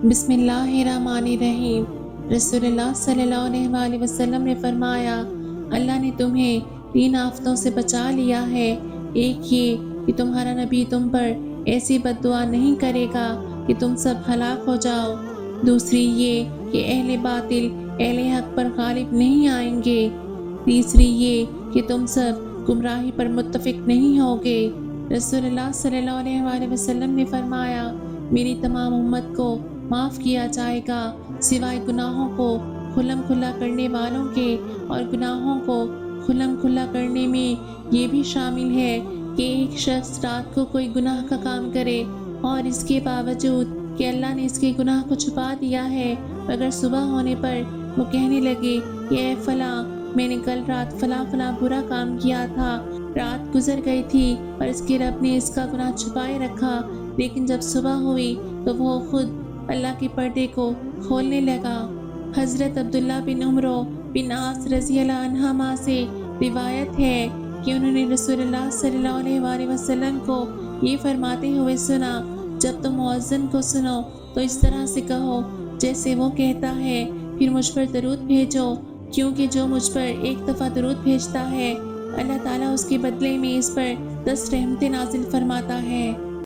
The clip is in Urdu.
بسم اللہ الرحمن الرحیم۔ رسول اللہ صلی اللہ علیہ وآلہ وسلم نے فرمایا، اللہ نے تمہیں 3 آفتوں سے بچا لیا ہے۔ ایک یہ کہ تمہارا نبی تم پر ایسی بد دعا نہیں کرے گا کہ تم سب ہلاک ہو جاؤ۔ دوسری یہ کہ اہل باطل اہل حق پر غالب نہیں آئیں گے۔ تیسری یہ کہ تم سب گمراہی پر متفق نہیں ہوگے۔ رسول اللہ صلی اللہ علیہ وآلہ وسلم نے فرمایا، میری تمام امت کو معاف کیا جائے گا سوائے گناہوں کو کھلم کھلا کرنے والوں کے، اور گناہوں کو کھلم کھلا کرنے میں یہ بھی شامل ہے کہ ایک شخص رات کو کوئی گناہ کا کام کرے اور اس کے باوجود کہ اللہ نے اس کے گناہ کو چھپا دیا ہے، مگر صبح ہونے پر وہ کہنے لگے کہ اے فلاں، میں نے کل رات فلاں فلاں برا کام کیا تھا، رات گزر گئی تھی اور اس کے رب نے اس کا گناہ چھپائے رکھا، لیکن جب صبح ہوئی تو وہ خود اللہ کے پردے کو کھولنے لگا۔ حضرت عبداللہ بن عمرو بن عاص رضی اللہ عنہما سے روایت ہے کہ انہوں نے رسول اللہ صلی اللہ علیہ وآلہ وسلم کو یہ فرماتے ہوئے سنا، جب تم مؤذن کو سنو تو اس طرح سے کہو جیسے وہ کہتا ہے، پھر مجھ پر درود بھیجو، کیونکہ جو مجھ پر ایک دفعہ درود بھیجتا ہے اللہ تعالیٰ اس کے بدلے میں اس پر 10 رحمتیں نازل فرماتا ہے۔